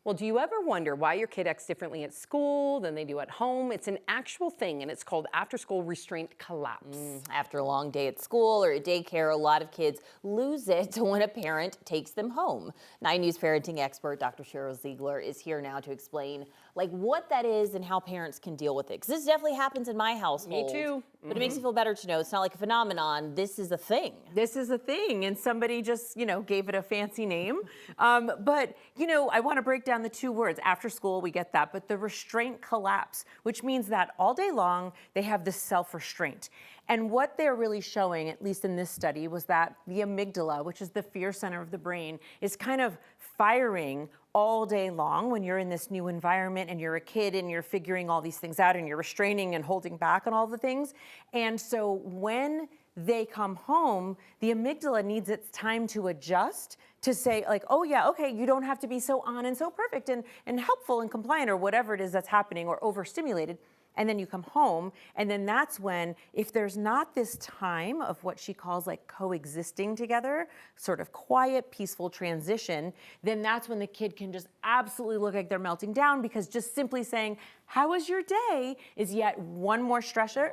Well, do you ever wonder why your kid acts differently at school than they do at home? It's an actual thing, and it's called after-school restraint collapse. After a long day at school or at daycare, a lot of kids lose it when a parent takes them home. 9 News parenting expert Dr. Cheryl Ziegler is here now to explain what that is and how parents can deal with it. Because this definitely happens in my household. Me too. But it makes me feel better to know it's not like a phenomenon. This is a thing. This is a thing, and somebody just, gave it a fancy name. But, I want to break down the two words. After school, we get that, but the restraint collapse, which means that all day long, they have this self-restraint. And what they're really showing, at least in this study, was that the amygdala, which is the fear center of the brain, is kind of firing all day long when you're in this new environment and you're a kid and you're figuring all these things out and you're restraining and holding back on all the things. And so when they come home, the amygdala needs its time to adjust to say oh yeah, okay, you don't have to be so on and so perfect and helpful and compliant or whatever it is that's happening or overstimulated. And then you come home, and then that's when, if there's not this time of what she calls coexisting together, sort of quiet, peaceful transition, then that's when the kid can just absolutely look like they're melting down, because just simply saying, "How was your day?" is yet one more stressor,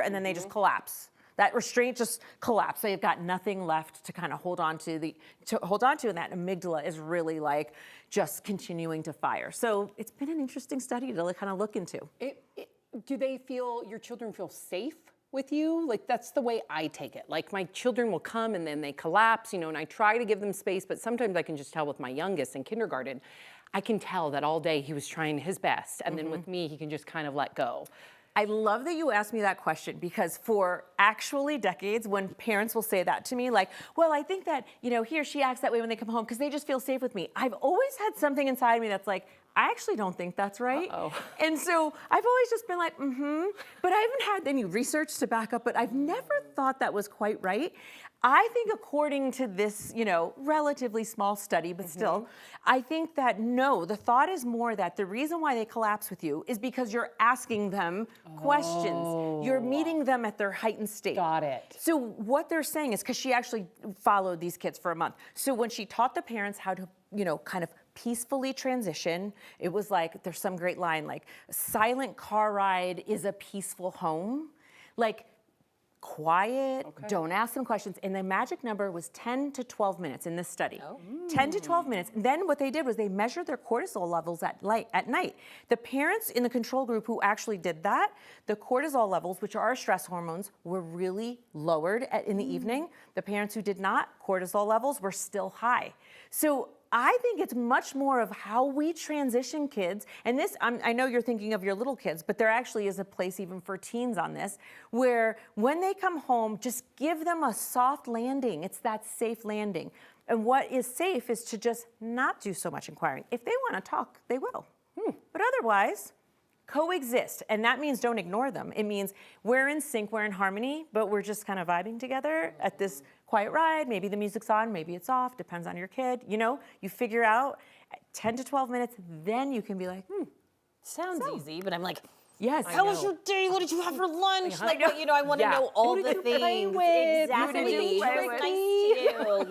and then they just collapse. That restraint just collapsed. They've got nothing left to kind of hold on to, and that amygdala is really just continuing to fire. So it's been an interesting study to kind of look into. Do your children feel safe with you? That's the way I take it. My children will come and then they collapse, and I try to give them space, but sometimes I can just tell with my youngest in kindergarten, I can tell that all day he was trying his best. And then with me, he can just kind of let go. I love that you asked me that question, because for actually decades, when parents will say that to me, well, I think that, he or she acts that way when they come home because they just feel safe with me. I've always had something inside me that's I actually don't think that's right. And so I've always just been but I haven't had any research to back up, but I've never thought that was quite right. I think according to this, relatively small study, but still, I think that no, the thought is more that the reason why they collapse with you is because you're asking them questions. You're meeting them at their heightened state. Got it. So what they're saying is, because she actually followed these kids for a month. So when she taught the parents how to, kind of peacefully transition, it was there's some great line, a silent car ride is a peaceful home. Quiet, don't ask them questions. And the magic number was 10 to 12 minutes in this study. 10 to 12 minutes. Then what they did was they measured their cortisol levels at night. The parents in the control group who actually did that, the cortisol levels, which are our stress hormones, were really lowered in the evening. The parents who did not, cortisol levels were still high. So I think it's much more of how we transition kids. And this, I know you're thinking of your little kids, but there actually is a place even for teens on this, where when they come home, just give them a soft landing. It's that safe landing. And what is safe is to just not do so much inquiring. If they want to talk, they will. But otherwise, coexist. And that means don't ignore them. It means we're in sync, we're in harmony, but we're just kind of vibing together at this quiet ride. Maybe the music's on, maybe it's off, depends on your kid. You figure out 10 to 12 minutes, then you can be Sounds easy, but I'm yes. How was your day? What did you have for lunch? I want to know all the things. Exactly. Nice to you.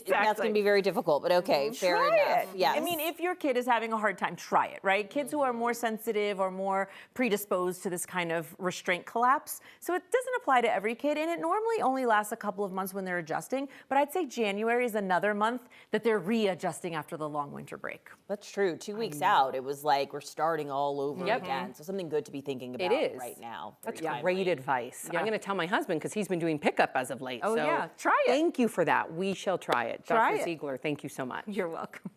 That's going to be very difficult, but okay, fair enough. Yes. I mean, if your kid is having a hard time, try it, right? Kids who are more sensitive or more predisposed to this kind of restraint collapse. So it doesn't apply to every kid, and it normally only lasts a couple of months when they're adjusting. But I'd say January is another month that they're readjusting after the long winter break. That's true. 2 weeks out, it was we're starting all over again. So something good to be thinking about right now. That's great advice. I'm going to tell my husband, because he's been doing pickup as of late. Oh, so yeah. Try it. Thank you for that. We shall try it. Try Dr. it. Ziegler, thank you so much. You're welcome.